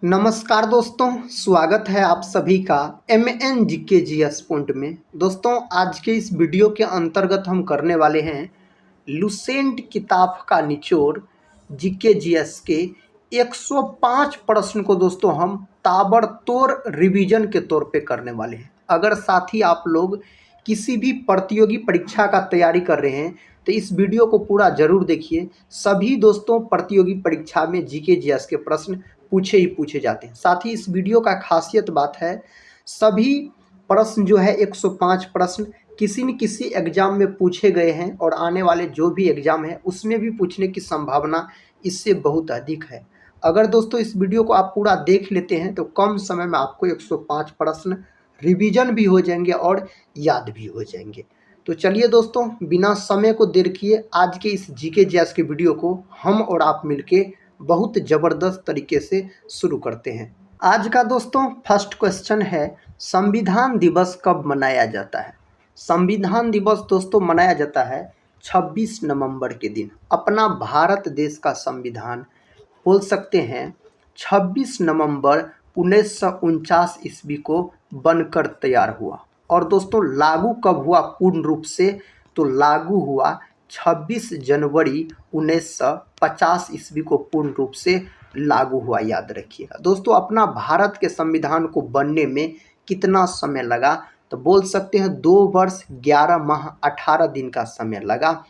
नमस्कार दोस्तों, स्वागत है आप सभी का MN जीके जीएस पॉइंट में। दोस्तों, आज के इस वीडियो के अंतर्गत हम करने वाले हैं लुसेंट किताब का निचोड़ जीके जीएस के 105 प्रश्न को दोस्तों हम ताबड़तोड़ रिवीजन के तौर पे करने वाले हैं। अगर साथ ही आप लोग किसी भी प्रतियोगी परीक्षा का तैयारी कर रहे हैं तो इस वीडियो को पूरा जरूर देखिए। सभी दोस्तों प्रतियोगी परीक्षा में जीके जीएस के प्रश्न पूछे ही पूछे जाते हैं। साथ ही इस वीडियो का खासियत बात है, सभी प्रश्न जो है 105 प्रश्न किसी न किसी एग्जाम में पूछे गए हैं और आने वाले जो भी एग्जाम है उसमें भी पूछने की संभावना इससे बहुत अधिक है। अगर दोस्तों इस वीडियो को आप पूरा देख लेते हैं तो कम समय में आपको 105 प्रश्न रिवीजन भी हो जाएंगे और याद भी हो जाएंगे। तो चलिए दोस्तों, बिना समय को देर किए आज के इस जीके जीएस के वीडियो को हम और आप मिलके बहुत ज़बरदस्त तरीके से शुरू करते हैं। आज का दोस्तों फर्स्ट क्वेश्चन है, संविधान दिवस कब मनाया जाता है? संविधान दिवस दोस्तों मनाया जाता है 26 नवंबर के दिन। अपना भारत देश का संविधान बोल सकते हैं 26 नवंबर 1949 ईस्वी को बनकर तैयार हुआ। और दोस्तों लागू कब हुआ पूर्ण रूप से? तो लागू हुआ 26 जनवरी 1950 ईस्वी को पूर्ण रूप से लागू हुआ, याद रखिएगा। दोस्तों अपना भारत के संविधान को बनने में कितना समय लगा? तो बोल सकते हैं 2 वर्ष 11 माह 18 दिन का समय लगा।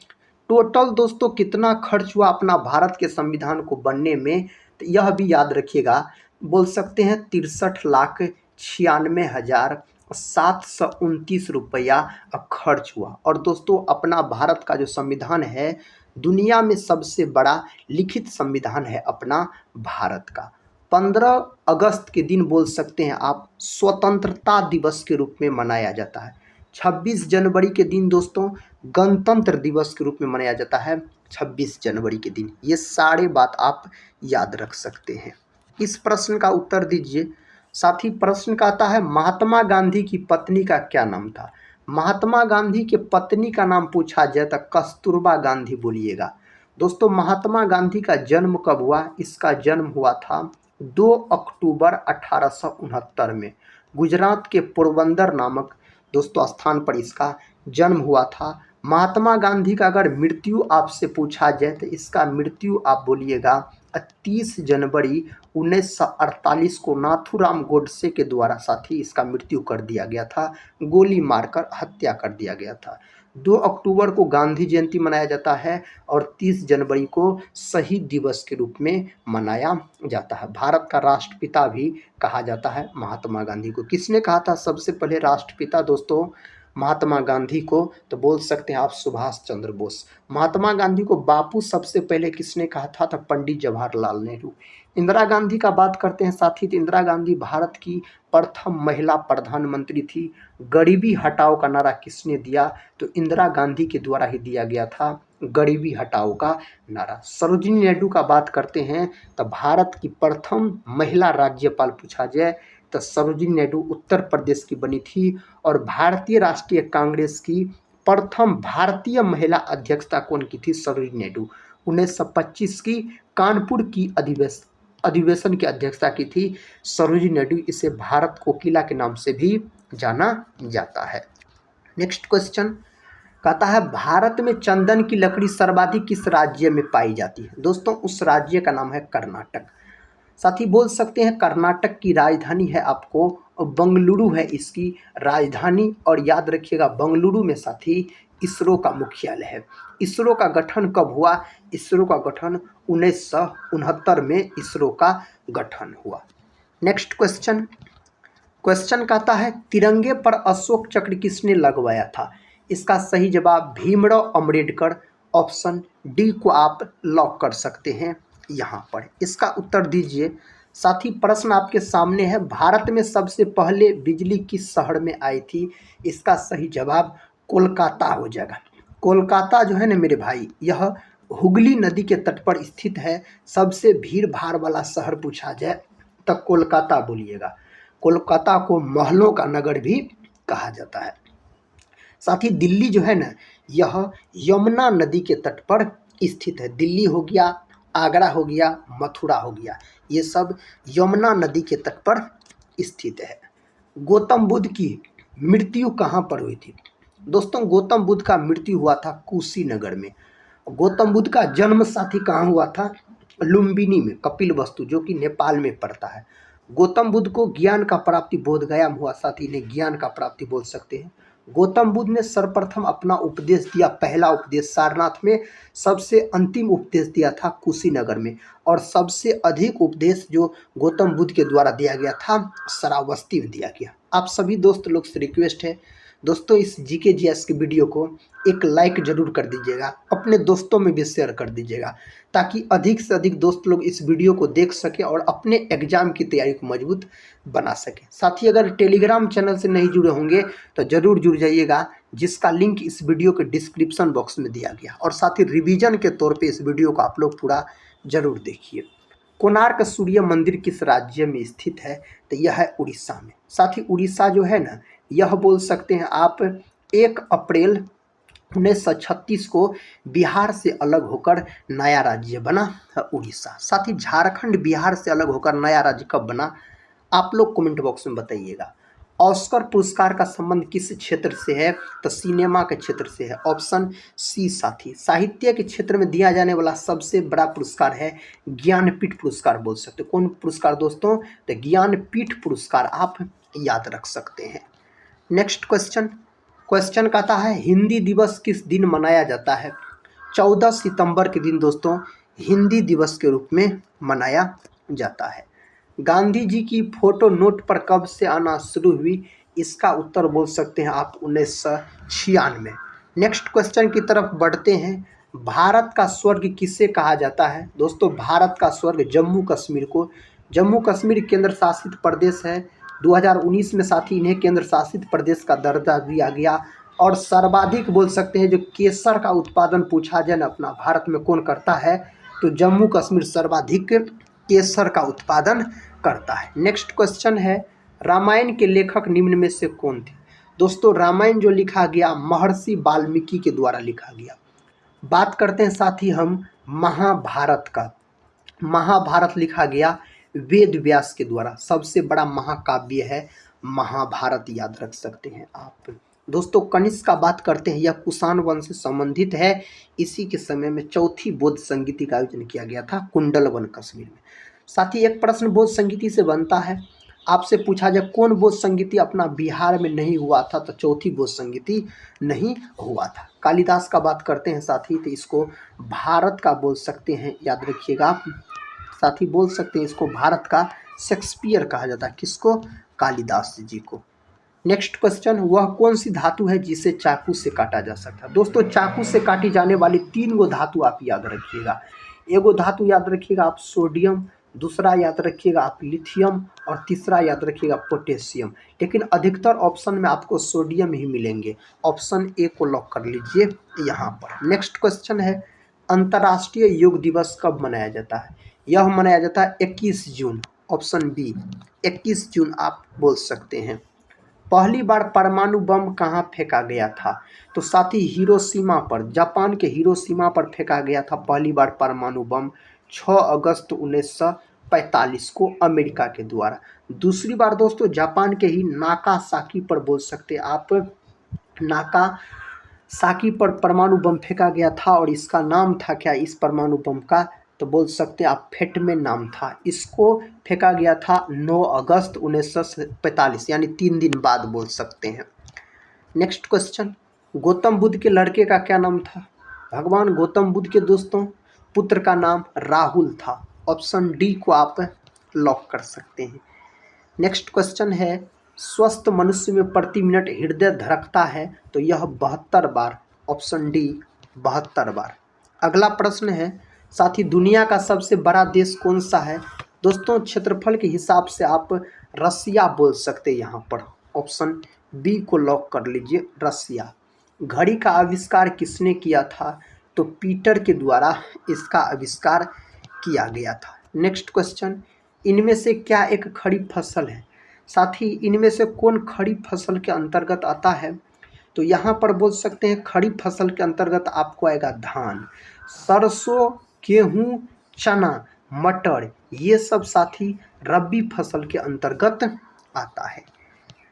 टोटल दोस्तों कितना खर्च हुआ अपना भारत के संविधान को बनने में? तो यह भी याद रखिएगा, बोल सकते हैं 63,96,729 रुपया खर्च हुआ। और दोस्तों अपना भारत का जो संविधान है दुनिया में सबसे बड़ा लिखित संविधान है अपना भारत का। 15 अगस्त के दिन बोल सकते हैं आप स्वतंत्रता दिवस के रूप में मनाया जाता है। 26 जनवरी के दिन दोस्तों गणतंत्र दिवस के रूप में मनाया जाता है 26 जनवरी के दिन। ये सारे बात आप याद रख सकते हैं। इस प्रश्न का उत्तर दीजिए। साथ ही प्रश्न का आता है, महात्मा गांधी की पत्नी का क्या नाम था? महात्मा गांधी के पत्नी का नाम पूछा जाए तो कस्तूरबा गांधी बोलिएगा। दोस्तों महात्मा गांधी का जन्म कब हुआ? इसका जन्म हुआ था 2 अक्टूबर 1869 में गुजरात के पोरबंदर नामक दोस्तों स्थान पर इसका जन्म हुआ था। महात्मा गांधी का अगर मृत्यु आपसे पूछा जाए तो इसका मृत्यु आप बोलिएगा 30 जनवरी 1948 को नाथूराम गोडसे के द्वारा साथी इसका मृत्यु कर दिया गया था, गोली मारकर हत्या कर दिया गया था। 2 अक्टूबर को गांधी जयंती मनाया जाता है और 30 जनवरी को शहीद दिवस के रूप में मनाया जाता है। भारत का राष्ट्रपिता भी कहा जाता है महात्मा गांधी को। किसने कहा था सबसे पहले राष्ट्रपिता दोस्तों महात्मा गांधी को? तो बोल सकते हैं आप सुभाष चंद्र बोस। महात्मा गांधी को बापू सबसे पहले किसने कहा था? तो पंडित जवाहरलाल नेहरू। इंदिरा गांधी का बात करते हैं साथी, तो इंदिरा गांधी भारत की प्रथम महिला प्रधानमंत्री थी। गरीबी हटाओ का नारा किसने दिया? तो इंदिरा गांधी के द्वारा ही दिया गया था गरीबी हटाओ का नारा। सरोजिनी नायडू का बात करते हैं तो भारत की प्रथम महिला राज्यपाल पूछा जाए तो सरोजिनी नायडू उत्तर प्रदेश की बनी थी। और भारतीय राष्ट्रीय कांग्रेस की प्रथम भारतीय महिला अध्यक्षता कौन की थी? सरोजिनी नायडू। 1925 की कानपुर की अधिवेशन की अध्यक्षता की थी सरोजिनी नायडू। इसे भारत कोकिला के नाम से भी जाना जाता है। नेक्स्ट क्वेश्चन कहता है, भारत में चंदन की लकड़ी सर्वाधिक किस राज्य में पाई जाती है? दोस्तों उस राज्य का नाम है कर्नाटक। साथ ही बोल सकते हैं कर्नाटक की राजधानी है आपको बंगलुरु है इसकी राजधानी। और याद रखिएगा बंगलुरु में साथी इसरो का मुख्यालय है। इसरो का गठन कब हुआ? इसरो का गठन 1969 में इसरो का गठन हुआ। नेक्स्ट क्वेश्चन कहता है, तिरंगे पर अशोक चक्र किसने लगवाया था? इसका सही जवाब भीमराव अम्बेडकर। ऑप्शन डी को आप लॉक कर सकते हैं यहाँ पर। इसका उत्तर दीजिए। साथ ही प्रश्न आपके सामने है, भारत में सबसे पहले बिजली किस शहर में आई थी? इसका सही जवाब कोलकाता हो जाएगा। कोलकाता जो है ना मेरे भाई, यह हुगली नदी के तट पर स्थित है। सबसे भीड़ भाड़ वाला शहर पूछा जाए तो कोलकाता बोलिएगा। कोलकाता को महलों का नगर भी कहा जाता है। साथ ही दिल्ली जो है ना, यह यमुना नदी के तट पर स्थित है। दिल्ली हो गया, आगरा हो गया, मथुरा हो गया, ये सब यमुना नदी के तट पर स्थित है। गौतम बुद्ध की मृत्यु कहाँ पर हुई थी? दोस्तों गौतम बुद्ध का मृत्यु हुआ था कुशीनगर में। गौतम बुद्ध का जन्म साथी कहाँ हुआ था? लुम्बिनी में, कपिलवस्तु जो कि नेपाल में पड़ता है। गौतम बुद्ध को ज्ञान का प्राप्ति बोधगया में हुआ, साथी इन्हें ज्ञान का प्राप्ति बोल सकते हैं। गौतम बुद्ध ने सर्वप्रथम अपना उपदेश दिया, पहला उपदेश सारनाथ में, सबसे अंतिम उपदेश दिया था कुशीनगर में, और सबसे अधिक उपदेश जो गौतम बुद्ध के द्वारा दिया गया था श्रावस्ती में दिया गया। आप सभी दोस्त लोग से रिक्वेस्ट है दोस्तों, इस जीके जीएस के वीडियो को एक लाइक जरूर कर दीजिएगा, अपने दोस्तों में भी शेयर कर दीजिएगा, ताकि अधिक से अधिक दोस्त लोग इस वीडियो को देख सकें और अपने एग्जाम की तैयारी को मजबूत बना सकें। साथ ही अगर टेलीग्राम चैनल से नहीं जुड़े होंगे तो जरूर जुड़ जाइएगा, जिसका लिंक इस वीडियो के डिस्क्रिप्शन बॉक्स में दिया गया। और साथ ही रिवीजन के तौर पे इस वीडियो को आप लोग पूरा जरूर देखिए। कोणार्क सूर्य मंदिर किस राज्य में स्थित है? तो यह है उड़ीसा में। साथ ही उड़ीसा जो है ना, यह बोल सकते हैं आप 1 अप्रैल 1936 को बिहार से अलग होकर नया राज्य बना उड़ीसा। साथ ही झारखंड बिहार से अलग होकर नया राज्य कब बना? आप लोग कमेंट बॉक्स में बताइएगा। ऑस्कर पुरस्कार का संबंध किस क्षेत्र से है? तो सिनेमा के क्षेत्र से है, ऑप्शन सी साथी। साहित्य के क्षेत्र में दिया जाने वाला सबसे बड़ा पुरस्कार है ज्ञानपीठ पुरस्कार बोल सकते हो। कौन पुरस्कार दोस्तों? तो ज्ञानपीठ पुरस्कार आप याद रख सकते हैं। नेक्स्ट क्वेश्चन कहता है हिंदी दिवस किस दिन मनाया जाता है? 14 सितंबर के दिन दोस्तों हिंदी दिवस के रूप में मनाया जाता है। गांधी जी की फोटो नोट पर कब से आना शुरू हुई? इसका उत्तर बोल सकते हैं आप 1996। नेक्स्ट क्वेश्चन की तरफ बढ़ते हैं। भारत का स्वर्ग किसे कहा जाता है? दोस्तों भारत का स्वर्ग जम्मू कश्मीर को, जम्मू कश्मीर केंद्र शासित प्रदेश है। 2019 में साथी इन्हें केंद्र शासित प्रदेश का दर्जा दिया गया। और सर्वाधिक बोल सकते हैं जो केसर का उत्पादन पूछा जाए ना अपना भारत में कौन करता है, तो जम्मू कश्मीर सर्वाधिक केसर का उत्पादन करता है। नेक्स्ट क्वेश्चन है रामायण के लेखक निम्न में से कौन थे? दोस्तों रामायण जो लिखा गया महर्षि वाल्मीकि के द्वारा लिखा गया। बात करते हैं साथी हम महाभारत का। महाभारत लिखा गया वेद व्यास के द्वारा। सबसे बड़ा महाकाव्य है महाभारत, याद रख सकते हैं आप। दोस्तों कनिष्क का बात करते हैं, यह कुषाण वंश से संबंधित है। इसी के समय में चौथी बौद्ध संगीति का आयोजन किया गया था कुंडलवन कश्मीर में। साथ ही एक प्रश्न बौद्ध संगीति से बनता है, आपसे पूछा जाए कौन बौद्ध संगीति अपना बिहार में नहीं हुआ था, तो चौथी बौद्ध संगीति नहीं हुआ था। कालिदास का बात करते हैं साथी, तो इसको भारत का बोल सकते हैं, याद रखिएगा साथी, बोल सकते हैं इसको भारत का शेक्सपियर कहा जाता है। किसको? कालिदास जी को। नेक्स्ट क्वेश्चन, वह कौन सी धातु है जिसे चाकू से काटा जा सकता है? दोस्तों चाकू से काटी जाने वाली 3 गो धातु आप याद रखिएगा। एगो धातु याद रखिएगा आप सोडियम, दूसरा याद रखिएगा आप लिथियम, और तीसरा याद रखिएगा पोटेशियम। लेकिन अधिकतर ऑप्शन में आपको सोडियम ही मिलेंगे। ऑप्शन ए को लॉक कर लीजिए यहाँ पर। नेक्स्ट क्वेश्चन है अंतर्राष्ट्रीय योग दिवस कब मनाया जाता है? यह मनाया जाता है 21 जून। ऑप्शन बी 21 जून आप बोल सकते हैं। पहली बार परमाणु बम कहाँ फेंका गया था? तो साथी हिरोशिमा पर, जापान के हिरोशिमा पर फेंका गया था पहली बार परमाणु बम 6 अगस्त 1945 को अमेरिका के द्वारा। दूसरी बार दोस्तों जापान के ही नाकासाकी पर बोल सकते आप, नाकासाकी पर परमाणु बम फेंका गया था, और इसका नाम था क्या इस परमाणु बम का? तो बोल सकते हैं आप फेटमैन नाम था। इसको फेंका गया था 9 अगस्त 1945, यानी 3 दिन बाद बोल सकते हैं। नेक्स्ट क्वेश्चन, गौतम बुद्ध के लड़के का क्या नाम था? भगवान गौतम बुद्ध के दोस्तों पुत्र का नाम राहुल था। ऑप्शन डी को आप लॉक कर सकते हैं। नेक्स्ट क्वेश्चन है स्वस्थ मनुष्य में प्रति मिनट हृदय धड़कता है, तो यह 72 बार। ऑप्शन डी 72 बार। अगला प्रश्न है साथ ही दुनिया का सबसे बड़ा देश कौन सा है? दोस्तों क्षेत्रफल के हिसाब से आप रसिया बोल सकते हैं यहाँ पर। ऑप्शन बी को लॉक कर लीजिए रसिया। घड़ी का आविष्कार किसने किया था? तो पीटर के द्वारा इसका आविष्कार किया गया था। नेक्स्ट क्वेश्चन, इनमें से क्या एक खरीफ फसल है? साथ ही इनमें से कौन खरीफ फसल के अंतर्गत आता है? तो यहाँ पर बोल सकते हैं खरीफ फसल के अंतर्गत आपको आएगा धान, सरसों, गेहूँ, चना, मटर, ये सब साथी रबी फसल के अंतर्गत आता है।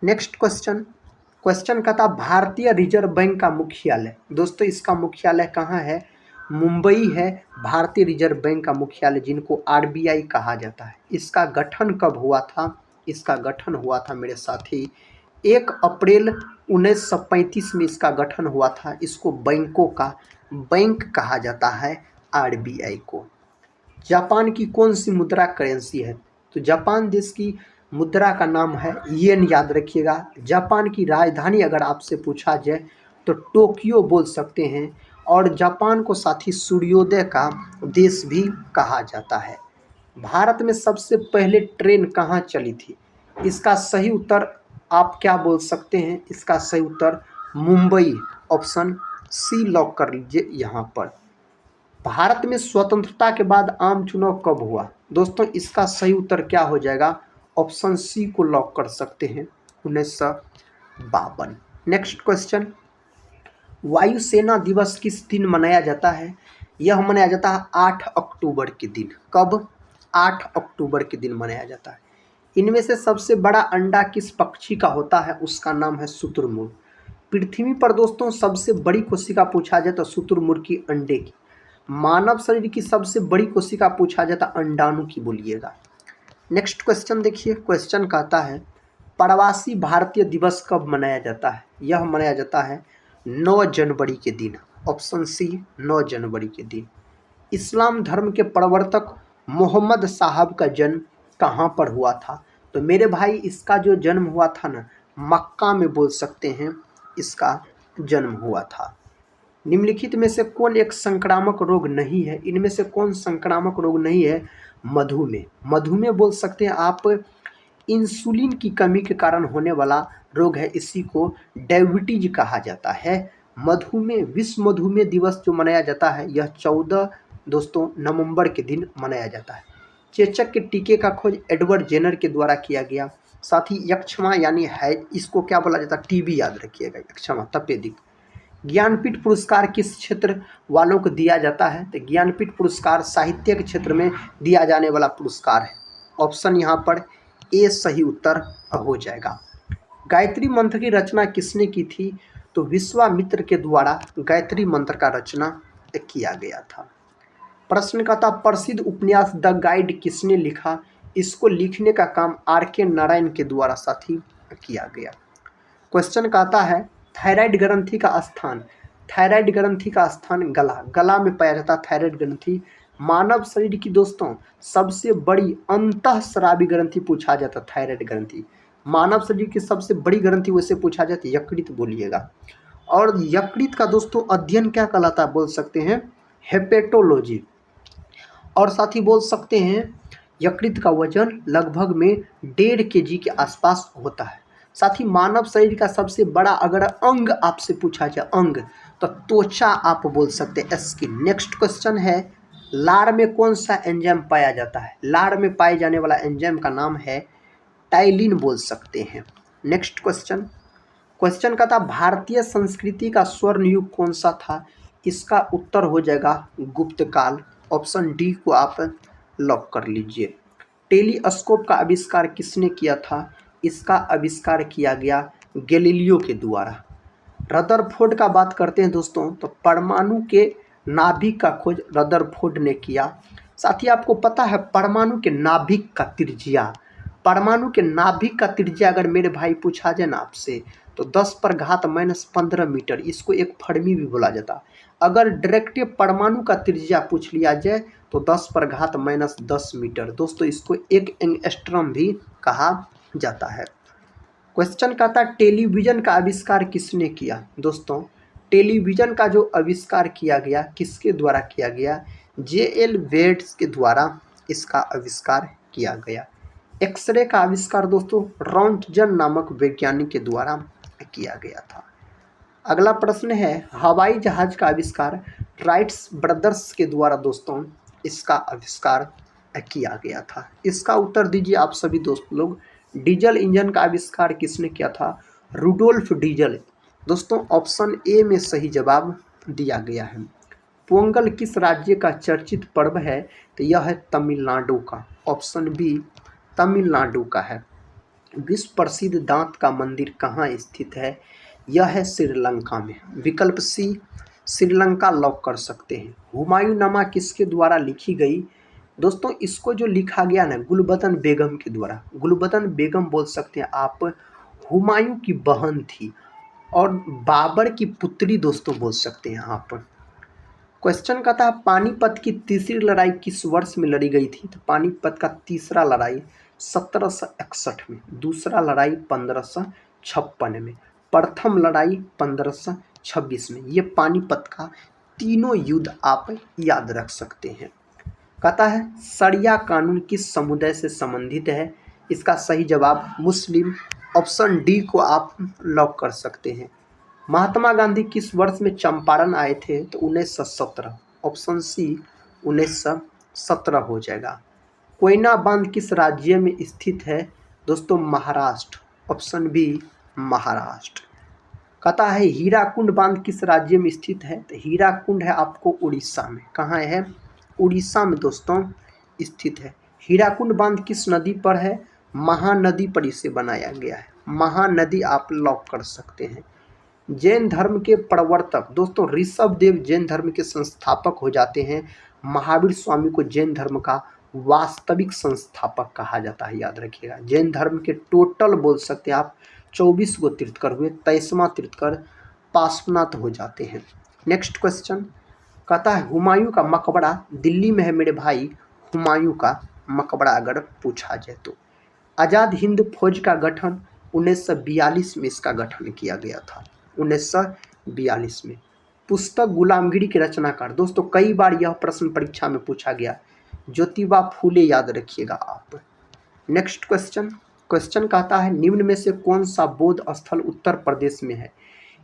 नेक्स्ट क्वेश्चन का था भारतीय रिजर्व बैंक का मुख्यालय। दोस्तों इसका मुख्यालय कहाँ है? मुंबई है भारतीय रिजर्व बैंक का मुख्यालय, जिनको आरबीआई कहा जाता है। इसका गठन कब हुआ था? इसका गठन हुआ था मेरे साथी 1 अप्रैल 1935 में इसका गठन हुआ था। इसको बैंकों का बैंक कहा जाता है आरबीआई को। जापान की कौन सी मुद्रा करेंसी है? तो जापान देश की मुद्रा का नाम है येन, याद रखिएगा। जापान की राजधानी अगर आपसे पूछा जाए तो टोक्यो बोल सकते हैं, और जापान को साथी सूर्योदय का देश भी कहा जाता है। भारत में सबसे पहले ट्रेन कहाँ चली थी? इसका सही उत्तर आप क्या बोल सकते हैं? इसका सही उत्तर मुंबई, ऑप्शन सी लॉक कर लीजिए यहाँ पर। भारत में स्वतंत्रता के बाद आम चुनाव कब हुआ? दोस्तों इसका सही उत्तर क्या हो जाएगा? ऑप्शन सी को लॉक कर सकते हैं, 1952। नेक्स्ट क्वेश्चन, वायुसेना दिवस किस दिन मनाया जाता है? यह मनाया जाता है 8 अक्टूबर के दिन। कब? 8 अक्टूबर के दिन मनाया जाता है। इनमें से सबसे बड़ा अंडा किस पक्षी का होता है? उसका नाम है शुतुरमुर्ग। पृथ्वी पर दोस्तों सबसे बड़ी कोशिका पूछा जाए तो शुतुरमुर्ग की अंडे की। मानव शरीर की सबसे बड़ी कोशिका पूछा जाए तो अंडाणु की बोलिएगा। नेक्स्ट क्वेश्चन देखिए, क्वेश्चन कहता है प्रवासी भारतीय दिवस कब मनाया जाता है? यह मनाया जाता है 9 जनवरी के दिन, ऑप्शन सी 9 जनवरी के दिन। इस्लाम धर्म के प्रवर्तक मोहम्मद साहब का जन्म कहाँ पर हुआ था? तो मेरे भाई इसका जो जन्म हुआ था ना, मक्का में बोल सकते हैं इसका जन्म हुआ था। निम्नलिखित में से कौन एक संक्रामक रोग नहीं है? इनमें से कौन संक्रामक रोग नहीं है? मधुमेह। मधुमेह बोल सकते हैं आप, इंसुलिन की कमी के कारण होने वाला रोग है, इसी को डायबिटीज कहा जाता है। मधुमेह, विश्व मधुमेह दिवस जो मनाया जाता है यह 14 दोस्तों नवंबर के दिन मनाया जाता है। चेचक के टीके का खोज एडवर्ड जेनर के द्वारा किया गया। साथ ही यक्षमा यानी है, इसको क्या बोला जाता है? टीबी, याद रखिएगा, यक्षमा तपेदिक। ज्ञानपीठ पुरस्कार किस क्षेत्र वालों को दिया जाता है? तो ज्ञानपीठ पुरस्कार साहित्य के क्षेत्र में दिया जाने वाला पुरस्कार है। ऑप्शन यहाँ पर ए सही उत्तर हो जाएगा। गायत्री मंत्र की रचना किसने की थी? तो विश्वामित्र के द्वारा गायत्री मंत्र का रचना किया गया था। प्रश्न का था प्रसिद्ध उपन्यास द गाइड किसने लिखा? इसको लिखने का काम आर.के. नारायण के द्वारा साथी किया गया। क्वेश्चन का आता है थायराइड ग्रंथि का स्थान। थायराइड ग्रंथि का स्थान गला, गला में पाया जाता है थायराइड ग्रंथि। मानव शरीर की दोस्तों सबसे बड़ी अंतःस्रावी ग्रंथि पूछा जाता है थायराइड ग्रंथि। मानव शरीर की सबसे बड़ी ग्रंथि वैसे पूछा जाता है यकृत बोलिएगा। और यकृत का दोस्तों अध्ययन क्या कहलाता है? बोल सकते हैं हेपेटोलॉजी। और साथ ही बोल सकते हैं यकृत का वजन लगभग में 1.5 kg के आसपास होता है। साथ ही मानव शरीर का सबसे बड़ा अगर अंग आपसे पूछा जाए अंग, तो त्वचा आप बोल सकते हैं स्किन। नेक्स्ट क्वेश्चन है लार में कौन सा एंजाइम पाया जाता है? लार में पाए जाने वाला एंजाइम का नाम है टाइलिन बोल सकते हैं। नेक्स्ट क्वेश्चन का था भारतीय संस्कृति का स्वर्ण युग कौन सा था? इसका उत्तर हो जाएगा गुप्त काल, ऑप्शन डी को आप लॉक कर लीजिए। टेलीस्कोप का आविष्कार किसने किया था? इसका आविष्कार किया गया गैलीलियो के द्वारा। रदरफोर्ड का बात करते हैं दोस्तों, तो परमाणु के नाभिक का खोज रदरफोर्ड ने किया। साथ ही आपको पता है परमाणु के नाभिक का त्रिज्या, परमाणु के नाभिक का त्रिज्या अगर मेरे भाई पूछा जाए ना आपसे, तो 10⁻⁻15 मीटर, इसको एक फर्मी भी बोला जाता। अगर डायरेक्ट परमाणु का त्रिज्या पूछ लिया जाए तो 10⁻10 मीटर, दोस्तों इसको एक एंगस्ट्रॉम भी कहा जाता है। क्वेश्चन का था टेलीविज़न का आविष्कार किसने किया? दोस्तों टेलीविज़न का जो आविष्कार किया गया किसके द्वारा किया गया? जे.एल. वेट्स के द्वारा इसका आविष्कार किया गया। एक्सरे का आविष्कार दोस्तों रॉन्टजन नामक वैज्ञानिक के द्वारा किया गया था। अगला प्रश्न है हवाई जहाज का आविष्कार राइट्स ब्रदर्स के द्वारा दोस्तों इसका आविष्कार किया गया था। इसका उत्तर दीजिए आप सभी दोस्त लोग। डीजल इंजन का आविष्कार किसने किया था? Rudolf Diesel. दोस्तों ऑप्शन ए में सही जवाब दिया गया है। पोंगल किस राज्य का चर्चित पर्व है? तो यह है तमिलनाडु का। ऑप्शन बी तमिलनाडु का है। विश्व प्रसिद्ध दांत का मंदिर कहाँ स्थित है? यह है श्रीलंका में। विकल्प सी श्रीलंका लॉक कर सकते हैं। हुमायूंनामा किसके द्वारा लिखी गई? दोस्तों इसको जो लिखा गया ना गुलबदन बेगम के द्वारा। गुलबदन बेगम बोल सकते हैं आप, हुमायूं की बहन थी और बाबर की पुत्री दोस्तों बोल सकते हैं आप। क्वेश्चन का था पानीपत की तीसरी लड़ाई किस वर्ष में लड़ी गई थी? तो पानीपत का तीसरा लड़ाई 1761 में, दूसरा लड़ाई 1556 में, प्रथम लड़ाई 1526 में। ये पानीपत का तीनों युद्ध आप याद रख सकते हैं। कहता है शरिया कानून किस समुदाय से संबंधित है? इसका सही जवाब मुस्लिम। ऑप्शन डी को आप लॉक कर सकते हैं। महात्मा गांधी किस वर्ष में चंपारण आए थे? तो 1917। ऑप्शन सी 1917 हो जाएगा। कोयना बांध किस राज्य में स्थित है? दोस्तों महाराष्ट्र। Option B Maharashtra. कहता है हीराकुंड बांध किस राज्य में स्थित है? तो हीराकुंड है आपको उड़ीसा में। कहाँ है? उड़ीसा में दोस्तों स्थित है। हीराकुंड बांध किस नदी पर है? महानदी पर इसे बनाया गया है। महानदी आप लॉक कर सकते हैं। जैन धर्म के प्रवर्तक दोस्तों ऋषभ देव जैन धर्म के संस्थापक हो जाते हैं। महावीर स्वामी को जैन धर्म का वास्तविक संस्थापक कहा जाता है, याद रखिएगा। जैन धर्म के टोटल बोल सकते हैं आप 24 गो तीर्थकर हुए, 23वां तीर्थकर पार्श्वनाथ हो जाते हैं। नेक्स्ट क्वेश्चन कहता है हुमायूं का मकबरा दिल्ली में है मेरे भाई। हुमायूं का मकबरा अगर पूछा जाए तो आज़ाद हिंद फौज का गठन 1942 में इसका गठन किया गया था। 1942 में। पुस्तक गुलामगिरी के रचनाकार दोस्तों कई बार यह प्रश्न परीक्षा में पूछा गया, ज्योतिबा फूले, याद रखिएगा आप। नेक्स्ट क्वेश्चन कहता है निम्न में से कौन सा बौद्ध स्थल उत्तर प्रदेश में है?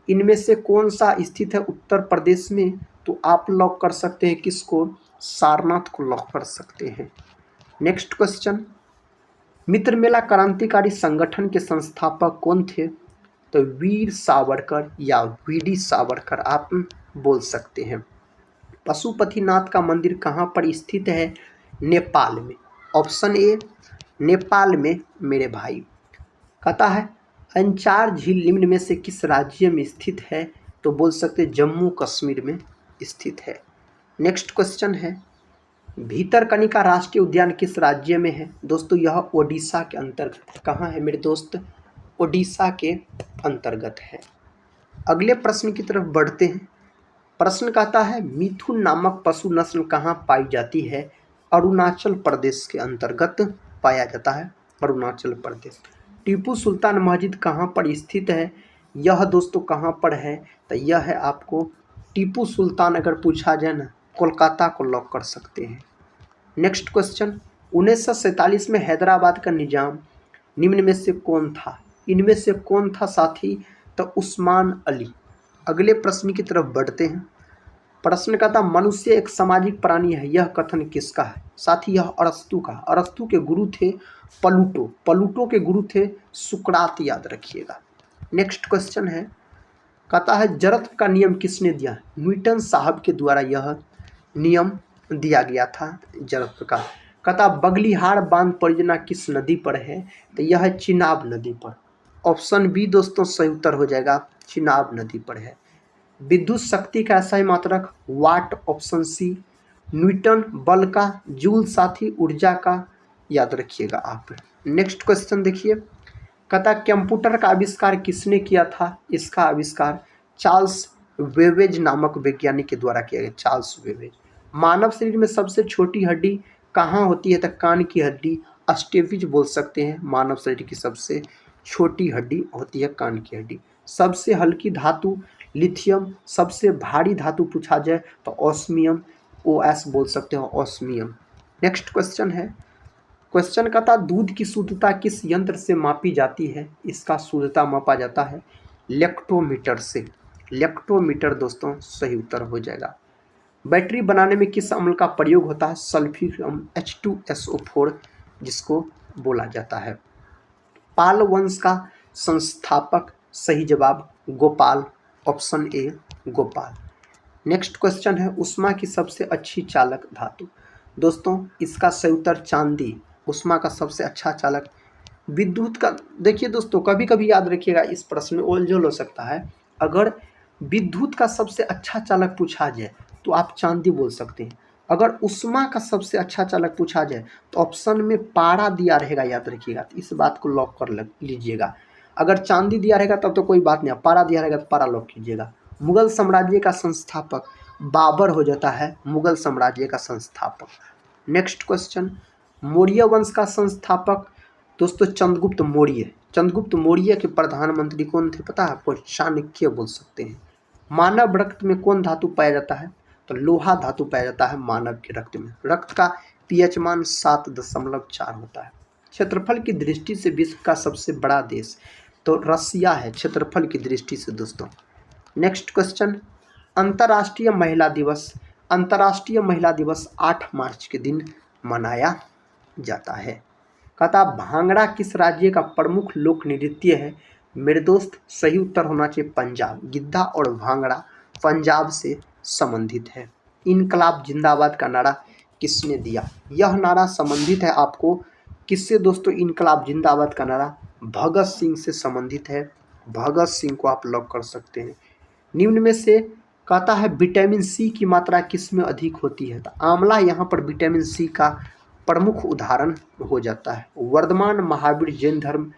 इनमें से कौन सा स्थित है उत्तर प्रदेश में? तो आप लॉक कर सकते हैं किसको? सारनाथ को लॉक कर सकते हैं। नेक्स्ट क्वेश्चन मित्र मेला क्रांतिकारी संगठन के संस्थापक कौन थे? तो वीर सावरकर या वीडी सावरकर आप बोल सकते हैं। पशुपतिनाथ का मंदिर कहाँ पर स्थित है? नेपाल में। ऑप्शन ए नेपाल में मेरे भाई। कहता है अंचार झील निम्न में से किस राज्य में स्थित है? तो बोल सकते जम्मू कश्मीर में स्थित है। नेक्स्ट क्वेश्चन है भीतरकनिका राष्ट्रीय उद्यान किस राज्य में है? दोस्तों यह ओडिशा के अंतर्गत है। कहाँ है मेरे दोस्त? ओडिशा के अंतर्गत है। अगले प्रश्न की तरफ बढ़ते हैं। प्रश्न कहता है मिथुन नामक पशु नस्ल कहाँ पाई जाती है? अरुणाचल प्रदेश के अंतर्गत पाया जाता है। अरुणाचल प्रदेश। टीपू सुल्तान मस्जिद कहाँ पर स्थित है? यह दोस्तों कहाँ पर है? तो यह है आपको टीपू सुल्तान अगर पूछा जाए ना कोलकाता को लॉक कर सकते हैं। नेक्स्ट क्वेश्चन 1947 में हैदराबाद का निजाम निम्न में से कौन था? इनमें से कौन था साथी? तो उस्मान अली। अगले प्रश्न की तरफ बढ़ते हैं। प्रश्न का था मनुष्य एक सामाजिक प्राणी है, यह कथन किसका है? साथी यह अरस्तु का। अरस्तु के गुरु थे प्लूटो। प्लूटो के गुरु थे सुकरात, याद रखिएगा। नेक्स्ट क्वेश्चन है कहता है जड़त्व का नियम किसने दिया? न्यूटन साहब के द्वारा यह नियम दिया गया था जड़त्व का। कहता बगलिहार बांध परियोजना किस नदी पर है? तो यह है चिनाब नदी पर। ऑप्शन बी दोस्तों सही उत्तर हो जाएगा, चिनाब नदी पर है। विद्युत शक्ति का ऐसा ही मात्रक वाट। Option C. न्यूटन बल का, जूल साथी ऊर्जा का, याद रखिएगा आप। नेक्स्ट क्वेश्चन देखिए कहता कंप्यूटर का आविष्कार किसने किया था? इसका आविष्कार चार्ल्स वेबेज नामक वैज्ञानिक के द्वारा किया गया। चार्ल्स वेबेज। मानव शरीर में सबसे छोटी हड्डी कहाँ होती है? तो कान की हड्डी, अस्टेपिज बोल सकते हैं। मानव शरीर की सबसे छोटी हड्डी होती है कान की हड्डी। सबसे हल्की धातु लिथियम। सबसे भारी धातु पूछा जाए तो ऑस्मियम, OS बोल सकते हो, ऑस्मियम। नेक्स्ट क्वेश्चन है क्वेश्चन का था दूध की शुद्धता किस यंत्र से मापी जाती है? इसका शुद्धता मापा जाता है लेक्टोमीटर से। लेक्टोमीटर दोस्तों सही उत्तर हो जाएगा। बैटरी बनाने में किस अम्ल का प्रयोग होता है? सल्फ्यूरिक अम्ल H2SO4 जिसको बोला जाता है। पाल वंश का संस्थापक, सही जवाब Gopal. Option A Gopal. Next question है ऊष्मा की सबसे अच्छी चालक धातु। दोस्तों इसका सही उत्तर चांदी ऊष्मा का सबसे अच्छा चालक। विद्युत का देखिए दोस्तों, कभी कभी याद रखिएगा इस प्रश्न में ओलझोल हो सकता है। अगर विद्युत का सबसे अच्छा चालक पूछा जाए तो आप चांदी बोल सकते हैं। अगर ऊष्मा का सबसे अच्छा चालक पूछा जाए तो ऑप्शन में पारा दिया रहेगा, याद रखिएगा, तो इस बात को लॉक कर लीजिएगा। अगर चांदी दिया रहेगा तब तो कोई बात नहीं, पारा दिया रहेगा तो पारा लॉक कीजिएगा। मुगल साम्राज्य का संस्थापक बाबर हो जाता है, मुगल साम्राज्य का संस्थापक। नेक्स्ट क्वेश्चन, मौर्य वंश का संस्थापक दोस्तों चंद्रगुप्त मौर्य। चंद्रगुप्त मौर्य के प्रधानमंत्री कौन थे पता है आपको? चाणक्य बोल सकते हैं। मानव रक्त में कौन धातु पाया जाता है? तो लोहा धातु पाया जाता है मानव के रक्त में। रक्त का पीएच मान 7.4 होता है। क्षेत्रफल की दृष्टि से विश्व का सबसे बड़ा देश तो रसिया है, क्षेत्रफल की दृष्टि से दोस्तों। नेक्स्ट क्वेश्चन, अंतर्राष्ट्रीय महिला दिवस। अंतर्राष्ट्रीय महिला दिवस 8 मार्च के दिन मनाया जाता है। कहता भांगड़ा किस राज्य का प्रमुख लोक नृत्य है? मेरे दोस्त सही उत्तर होना चाहिए पंजाब। गिद्धा और भांगड़ा पंजाब से संबंधित है। इनकलाब जिंदाबाद का नारा किसने दिया? यह नारा संबंधित है आपको किससे दोस्तों? इनकलाब जिंदाबाद का नारा भगत सिंह से संबंधित है। भगत सिंह को आप लॉक कर सकते हैं। निम्न में से कहता है विटामिन सी की मात्रा किस में अधिक होती है? तो आंवला यहाँ पर विटामिन सी का प्रमुख उदाहरण हो जाता है। वर्धमान महावीर जैन धर्म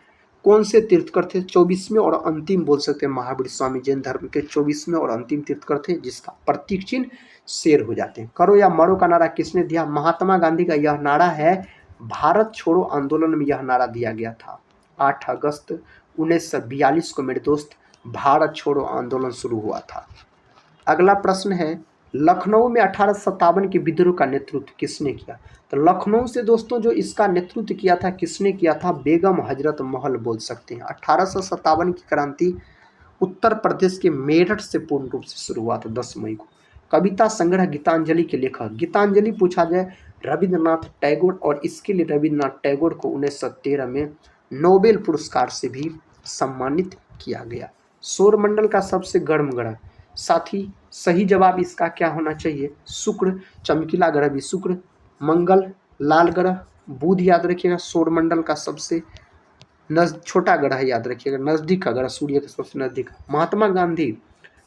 कौन से तीर्थकर थे? 24वें और अंतिम बोल सकते हैं। महावीर स्वामी जैन धर्म के 24वें और अंतिम तीर्थकर थे, जिसका प्रतीक चिन्ह शेर हो जाते हैं। करो या मरो का नारा किसने दिया? महात्मा गांधी का यह नारा है। भारत छोड़ो आंदोलन में यह नारा दिया गया था। 8 अगस्त 1942 को मेरे दोस्त भारत छोड़ो आंदोलन शुरू हुआ था। अगला प्रश्न है लखनऊ में 1857 के विद्रोह का नेतृत्व किसने किया? तो लखनऊ से दोस्तों जो इसका नेतृत्व किया था किसने किया था? बेगम हजरत महल बोल सकते हैं। 1857 की क्रांति उत्तर प्रदेश के मेरठ से पूर्ण रूप से शुरू हुआ था 10 मई को। कविता संग्रह गीतांजलि के लेखक। गीतांजलि पूछा जाए रविंद्रनाथ टैगोर, और इसके लिए रविंद्रनाथ टैगोर को 1913 में नोबेल पुरस्कार से भी सम्मानित किया गया। सौरमंडल का सबसे गर्म ग्रह साथी सही जवाब इसका क्या होना चाहिए? शुक्र। चमकीला ग्रह भी शुक्र। मंगल, लाल ग्रह, बुध याद रखिएगा। सौरमंडल का सबसे छोटा ग्रह याद रखिएगा, नजदीक का ग्रह, सूर्य के सबसे नजदीक। महात्मा गांधी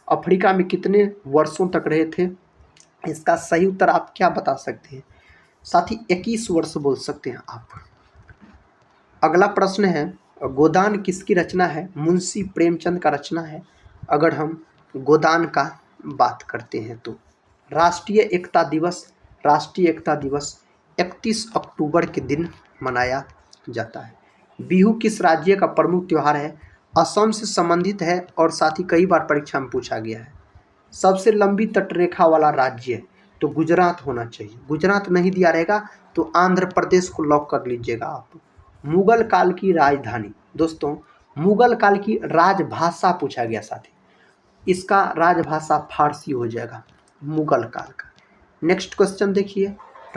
अफ्रीका में कितने वर्षों तक रहे थे? इसका सही उत्तर आप क्या बता सकते हैं साथी? 21 वर्ष बोल सकते हैं आप। अगला प्रश्न है गोदान किसकी रचना है? मुंशी प्रेमचंद का रचना है। अगर हम गोदान का बात करते हैं तो राष्ट्रीय एकता दिवस 31 अक्टूबर के दिन मनाया जाता है। बिहू किस राज्य का प्रमुख त्यौहार है? असम से संबंधित है और साथ ही कई बार परीक्षा में पूछा गया है। सबसे लंबी तटरेखा वाला राज्य तो गुजरात होना चाहिए। गुजरात नहीं दिया रहेगा तो आंध्र प्रदेश को लॉक कर लीजिएगा आप। मुगल काल की राजधानी दोस्तों, मुगल काल की राजभाषा पूछा गया साथी, इसका राजभाषा फारसी हो जाएगा मुगल काल का। नेक्स्ट क्वेश्चन देखिए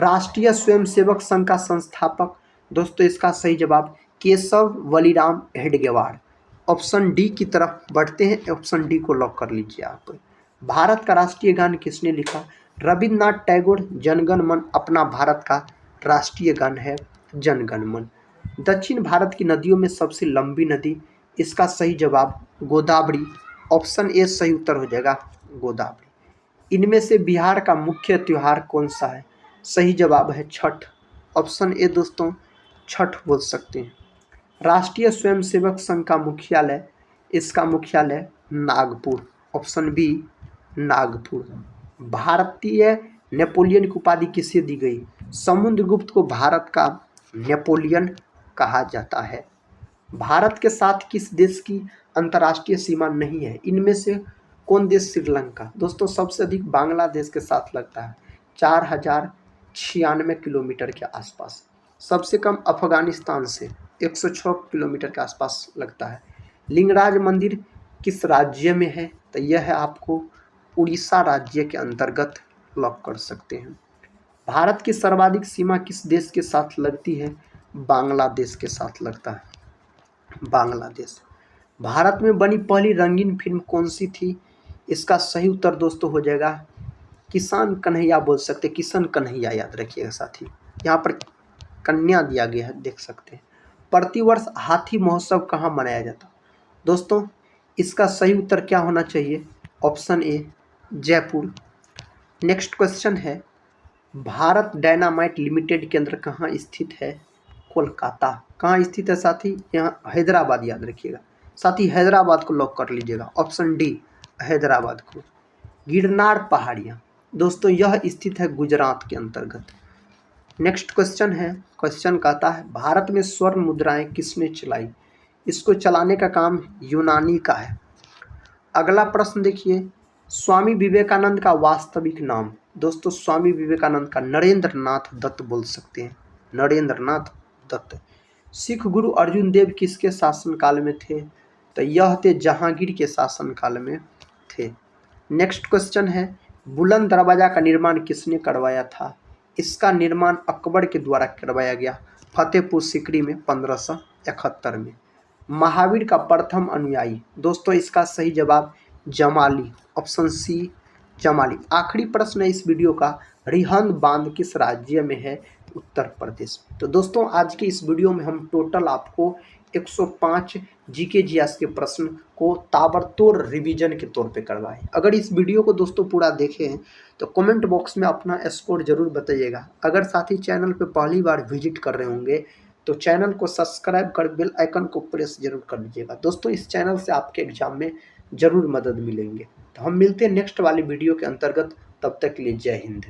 राष्ट्रीय स्वयंसेवक संघ का संस्थापक दोस्तों, इसका सही जवाब केशव वलीराम हेडगेवार। ऑप्शन डी की तरफ बढ़ते हैं, ऑप्शन डी को लॉक कर लीजिए आप। भारत का राष्ट्रीय गान किसने लिखा? रविन्द्रनाथ टैगोर। जनगण मन अपना भारत का राष्ट्रीय गान है जनगण मन। दक्षिण भारत की नदियों में सबसे लंबी नदी, इसका सही जवाब गोदावरी। ऑप्शन ए सही उत्तर हो जाएगा गोदावरी। इनमें से बिहार का मुख्य त्योहार कौन सा है? सही जवाब है छठ। ऑप्शन ए दोस्तों छठ बोल सकते हैं। राष्ट्रीय स्वयंसेवक संघ का मुख्यालय, इसका मुख्यालय नागपुर। Option B Nagpur. भारतीय नेपोलियन की उपाधि किसे दी गई? समुद्रगुप्त को भारत का नेपोलियन कहा जाता है। भारत के साथ किस देश की अंतर्राष्ट्रीय सीमा नहीं है? इनमें से कौन देश? श्रीलंका। दोस्तों सबसे अधिक बांग्लादेश के साथ लगता है 4096 किलोमीटर के आसपास। सबसे कम अफगानिस्तान से 106 किलोमीटर के आसपास लगता है। लिंगराज मंदिर किस राज्य में है? तो यह है आपको उड़ीसा राज्य के अंतर्गत लॉक कर सकते हैं। भारत की सर्वाधिक सीमा किस देश के साथ लगती है? बांग्लादेश के साथ लगता है बांग्लादेश। भारत में बनी पहली रंगीन फिल्म कौन सी थी? इसका सही उत्तर दोस्तों हो जाएगा किसान कन्हैया, बोल सकते हैं किशन कन्हैया, याद रखिएगा साथी। यहाँ पर कन्या दिया गया है, देख सकते हैं। प्रतिवर्ष हाथी महोत्सव कहाँ मनाया जाता है दोस्तों? इसका सही उत्तर क्या होना चाहिए? Option A Jaipur. Next question है, भारत डायनामाइट लिमिटेड केंद्र कहाँ स्थित है? कोलकाता। कहाँ स्थित है साथी? यहाँ हैदराबाद, याद रखिएगा साथी, हैदराबाद को लॉक कर लीजिएगा, ऑप्शन डी हैदराबाद को। गिरनार पहाड़ियाँ दोस्तों यह स्थित है गुजरात के अंतर्गत। नेक्स्ट क्वेश्चन है, क्वेश्चन कहता है भारत में स्वर्ण मुद्राएं किसने चलाई? इसको चलाने का काम यूनानी का है। अगला प्रश्न देखिए, स्वामी विवेकानंद का वास्तविक नाम? दोस्तों स्वामी विवेकानंद का नरेंद्र नाथ दत्त बोल सकते हैं, नरेंद्र नाथ दत्त। सिख गुरु अर्जुन देव किसके शासनकाल में थे? तो यह थे जहांगीर के शासनकाल में थे। नेक्स्ट क्वेश्चन है, बुलंद दरवाजा का निर्माण किसने करवाया था? इसका निर्माण अकबर के द्वारा करवाया गया, फतेहपुर सीकरी में 1571 में। महावीर का प्रथम अनुयायी? दोस्तों इसका सही जवाब जमाली, ऑप्शन सी जमाली। आखिरी प्रश्न है इस वीडियो का, रिहंद बांध किस राज्य में है? उत्तर प्रदेश। तो दोस्तों आज के इस वीडियो में हम टोटल आपको 105 जीके जीएस के प्रश्न को ताबड़तोड़ रिवीजन के तौर पे करवाए। अगर इस वीडियो को दोस्तों पूरा देखे हैं तो कमेंट बॉक्स में अपना स्कोर जरूर बताइएगा। अगर साथी चैनल पे पहली बार विजिट कर रहे होंगे तो चैनल को सब्सक्राइब कर बेल आइकन को प्रेस जरूर कर लीजिएगा। दोस्तों इस चैनल से आपके एग्जाम में जरूर मदद मिलेंगे। तो हम मिलते हैं नेक्स्ट वाली वीडियो के अंतर्गत, तब तक के लिए जय हिंद।